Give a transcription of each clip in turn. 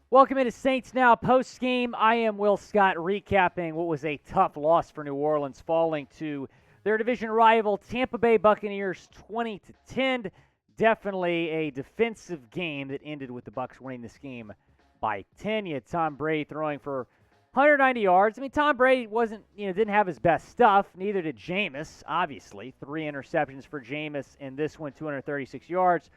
Welcome into Saints Now post-game. I am Will Scott recapping what was a tough loss for New Orleans, falling to their division rival Tampa Bay Buccaneers 20-10. Definitely a defensive game that ended with the Bucs winning this game by 10. You had Tom Brady throwing for 190 yards. I mean, Tom Brady didn't have his best stuff. Neither did Jameis, obviously. 3 interceptions for Jameis in this one, 236 yards.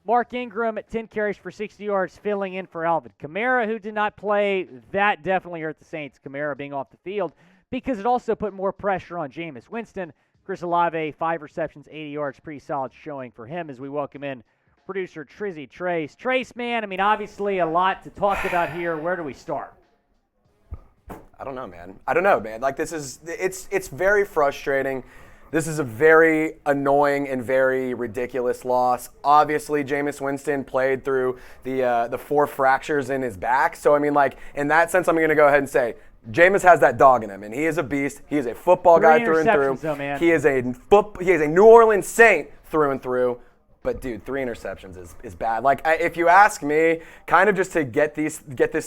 Mark Ingram at 10 carries for 60 yards, filling in for Alvin Kamara, who did not play. That definitely hurt the Saints, Kamara being off the field, because it also put more pressure on Jameis Winston. Chris Olave, 5 receptions, 80 yards, pretty solid showing for him as we welcome in producer Trizzy Trace. Trace, man, I mean, obviously a lot to talk about here. Where do we start? I don't know, man. Like, it's very frustrating. This is a very annoying and very ridiculous loss. Obviously, Jameis Winston played through the 4 fractures in his back. So, I mean, like, in that sense, I'm going to go ahead and say Jameis has that dog in him, and he is a beast. He is a football guy through and through. Though, man. He is a New Orleans Saint through and through. But, dude, 3 interceptions is bad. Like, if you ask me, kind of just to get this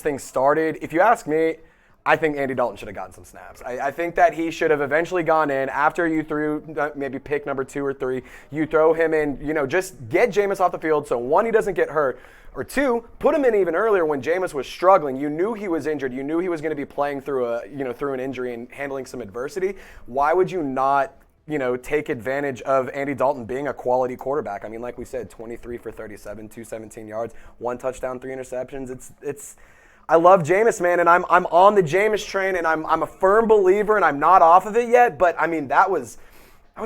thing started, if you ask me, I think Andy Dalton should have gotten some snaps. I think that he should have eventually gone in after you threw maybe pick number 2 or 3. You throw him in, just get Jameis off the field so 1, he doesn't get hurt, or 2, put him in even earlier when Jameis was struggling. You knew he was injured. You knew he was going to be playing through an injury and handling some adversity. Why would you not take advantage of Andy Dalton being a quality quarterback? I mean, like we said, 23 for 37, 217 yards, 1 touchdown, 3 interceptions. It's I love Jameis, man, and I'm on the Jameis train, and I'm a firm believer, and I'm not off of it yet. But I mean, that was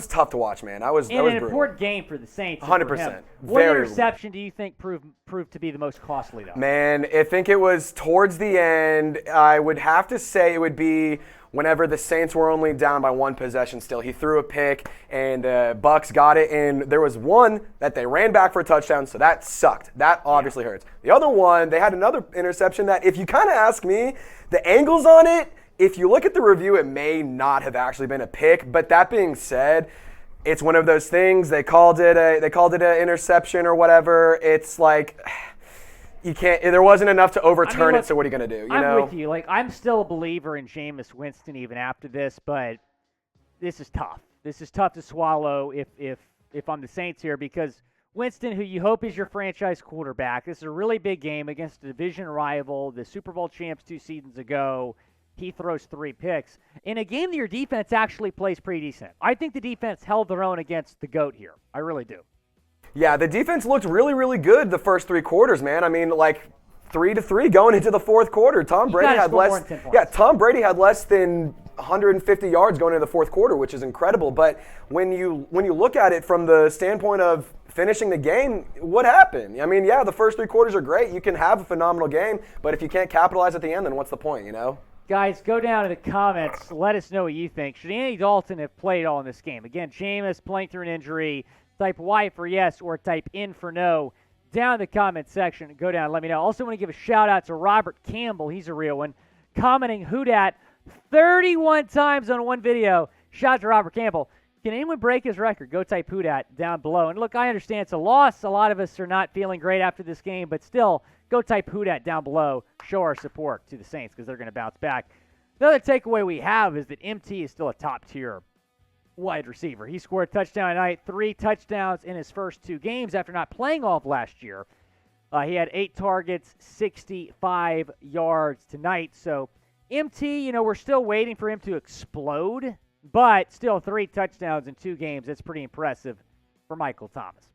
tough to watch, man. That was an important game for the Saints. 100%. What interception do you think proved to be the most costly, though? Man, I think it was towards the end. I would have to say it would be whenever the Saints were only down by 1 possession still. He threw a pick, and Bucs got it, and there was one that they ran back for a touchdown, so that sucked. That obviously hurts. The other one, they had another interception that, if you kind of ask me, the angles on it, if you look at the review, it may not have actually been a pick. But that being said, it's one of those things. They called it an interception or whatever. It's like, you can't. There wasn't enough to overturn it. So what are you going to do? I'm with you. Like, I'm still a believer in Jameis Winston even after this, but this is tough. This is tough to swallow if I'm the Saints here, because Winston, who you hope is your franchise quarterback, this is a really big game against a division rival, the Super Bowl champs 2 seasons ago. He throws 3 picks in a game that your defense actually plays pretty decent. I think the defense held their own against the GOAT here. I really do. Yeah, the defense looked really, really good the first 3 quarters, man. I mean, like 3-3 going into the 4th quarter. Tom Brady had less than 150 yards going into the 4th quarter, which is incredible. But when you look at it from the standpoint of finishing the game, what happened? I mean, yeah, the first 3 quarters are great. You can have a phenomenal game, but if you can't capitalize at the end, then what's the point, Guys, go down to the comments. Let us know what you think. Should Andy Dalton have played all in this game? Again, Jameis playing through an injury. Type Y for yes or type N for no. Down in the comment section. Go down and let me know. Also want to give a shout-out to Robert Campbell. He's a real one. Commenting "Who Dat" 31 times on one video. Shout out to Robert Campbell. Can anyone break his record? Go type "Who Dat" down below. And look, I understand it's a loss. A lot of us are not feeling great after this game, but still, go type "Who Dat" down below. Show our support to the Saints because they're going to bounce back. Another takeaway we have is that MT is still a top-tier wide receiver. He scored a touchdown tonight, 3 touchdowns in his first 2 games after not playing all of last year. He had 8 targets, 65 yards tonight. So MT, we're still waiting for him to explode, but still 3 touchdowns in 2 games. That's pretty impressive for Michael Thomas.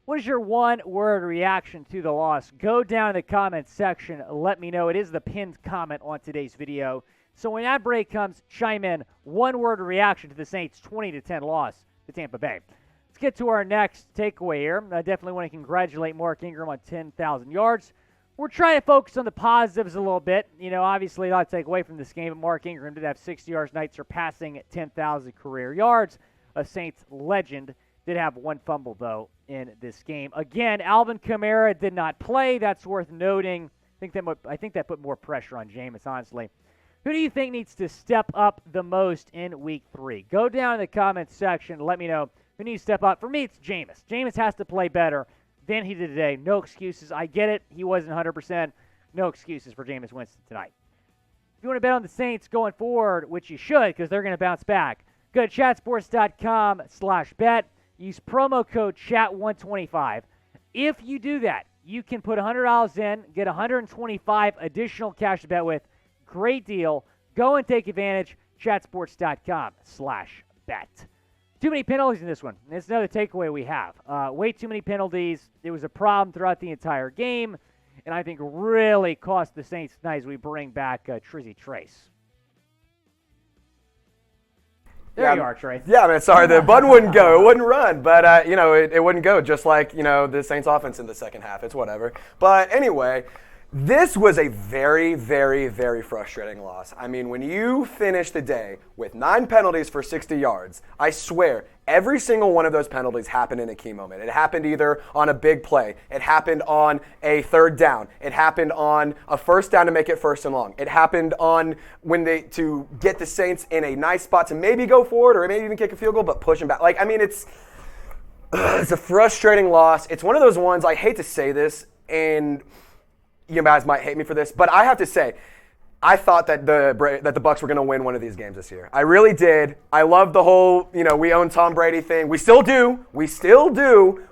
What is your one-word reaction to the loss? Go down in the comments section. Let me know. It is the pinned comment on today's video. So when that break comes, chime in. One-word reaction to the Saints' 20-10 loss to Tampa Bay. Let's get to our next takeaway here. I definitely want to congratulate Mark Ingram on 10,000 yards. We're trying to focus on the positives a little bit. Obviously, a lot to take away from this game, but Mark Ingram did have 60 yards tonight, surpassing 10,000 career yards. A Saints legend. Did have 1 fumble, though, in this game. Again, Alvin Kamara did not play. That's worth noting. I think that put more pressure on Jameis, honestly. Who do you think needs to step up the most in Week 3? Go down in the comments section. Let me know. who needs to step up? For me, it's Jameis. Jameis has to play better than he did today. No excuses. I get it. He wasn't 100%. No excuses for Jameis Winston tonight. If you want to bet on the Saints going forward, which you should because they're going to bounce back, go to chatsports.com/bet. Use promo code CHAT125. If you do that, you can put $100 in, get $125 additional cash to bet with. Great deal. Go and take advantage. Chatsports.com/bet. Too many penalties in this one. That's another takeaway we have. Way too many penalties. It was a problem throughout the entire game, and I think really cost the Saints tonight as we bring back Trizzy Trace. There you are, Trey. Yeah, man, sorry, the button wouldn't go. It wouldn't run, but, it wouldn't go, just like, the Saints offense in the second half. It's whatever. But anyway, this was a very, very, very frustrating loss. I mean, when you finish the day with 9 penalties for 60 yards, I swear, every single one of those penalties happened in a key moment. It happened either on a big play. It happened on a third down. It happened on a first down to make it first and long. It happened on to get the Saints in a nice spot to maybe go forward or maybe even kick a field goal, but push them back. It's a frustrating loss. It's one of those ones, I hate to say this, and you guys might hate me for this, but I have to say, I thought that the Bucs were going to win one of these games this year. I really did. I love the whole, we own Tom Brady thing. We still do.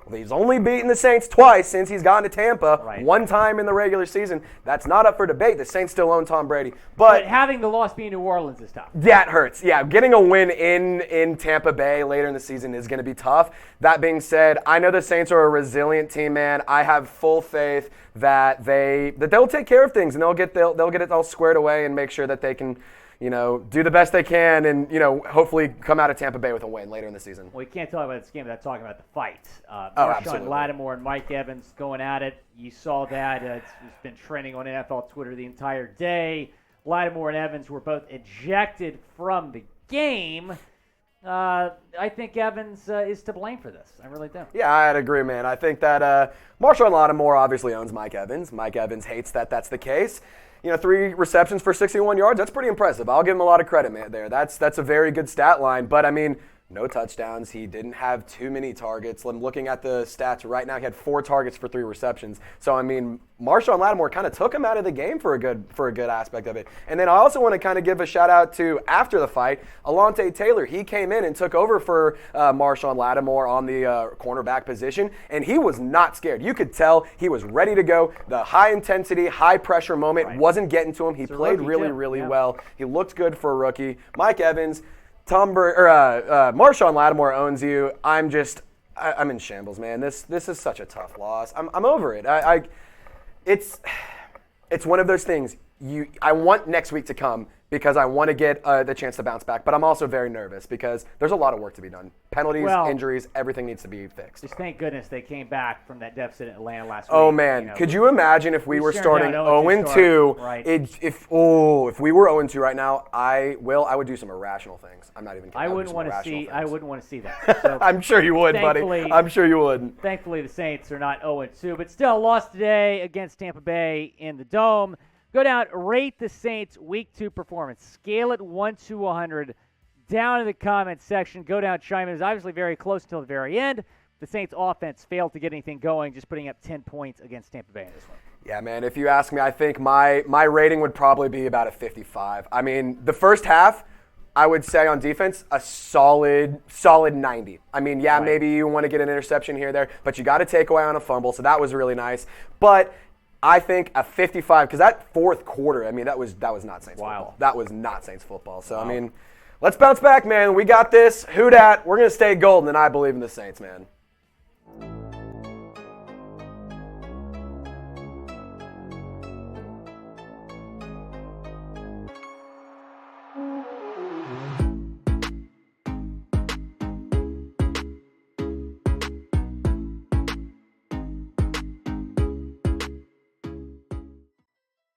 Well, he's only beaten the Saints twice since he's gone to Tampa. Right. One time in the regular season. That's not up for debate. The Saints still own Tom Brady. But having the loss be in New Orleans is tough. That hurts. Yeah, getting a win in Tampa Bay later in the season is going to be tough. That being said, I know the Saints are a resilient team, man. I have full faith that they'll take care of things and they'll get it all squared away and make sure that they can, do the best they can and, hopefully come out of Tampa Bay with a win later in the season. Well, you can't talk about this game without talking about the fight. Absolutely. Marshon Lattimore and Mike Evans going at it. You saw that. It's been trending on NFL Twitter the entire day. Lattimore and Evans were both ejected from the game. I think Evans is to blame for this. I really do. Yeah, I'd agree, man. I think that Marshon Lattimore obviously owns Mike Evans. Mike Evans hates that that's the case. 3 receptions for 61 yards, that's pretty impressive. I'll give him a lot of credit, man, there. That's a very good stat line. But, no touchdowns. He didn't have too many targets. I'm looking at the stats right now. He had 4 targets for 3 receptions. So, Marshon Lattimore kind of took him out of the game for a good aspect of it. And then I also want to kind of give a shout out to, after the fight, Alontae Taylor. He came in and took over for Marshon Lattimore on the cornerback position, and he was not scared. You could tell he was ready to go. The high-intensity, high-pressure moment wasn't getting to him. He played really well. He looked good for a rookie. Mike Evans, Marshon Lattimore owns you. I'm in shambles, man. This is such a tough loss. I'm over it. It's one of those things. I want next week to come because I want to get the chance to bounce back, but I'm also very nervous because there's a lot of work to be done. Penalties, injuries, everything needs to be fixed. Just thank goodness they came back from that deficit in Atlanta last week. Oh, man. Could you imagine if we were starting 0-2? Right. If we were 0-2 right now, I would do some irrational things. I'm not even kidding. I wouldn't want to see that. So I'm sure you would, buddy. I'm sure you would. Thankfully, the Saints are not 0-2, but still lost today against Tampa Bay in the Dome. Go down, rate the Saints Week 2 performance. Scale it 1 to 100. Down in the comments section. Go down, chime in. It was obviously very close until the very end. The Saints offense failed to get anything going, just putting up 10 points against Tampa Bay in this one. Yeah, man, if you ask me, I think my rating would probably be about a 55. The first half, I would say on defense, a solid 90. Maybe you want to get an interception here or there, but you got to take away on a fumble, so that was really nice. But I think a 55, because that fourth quarter, that was not Saints football. That was not Saints football. So, let's bounce back, man. We got this. Who dat? We're going to stay golden, and I believe in the Saints, man.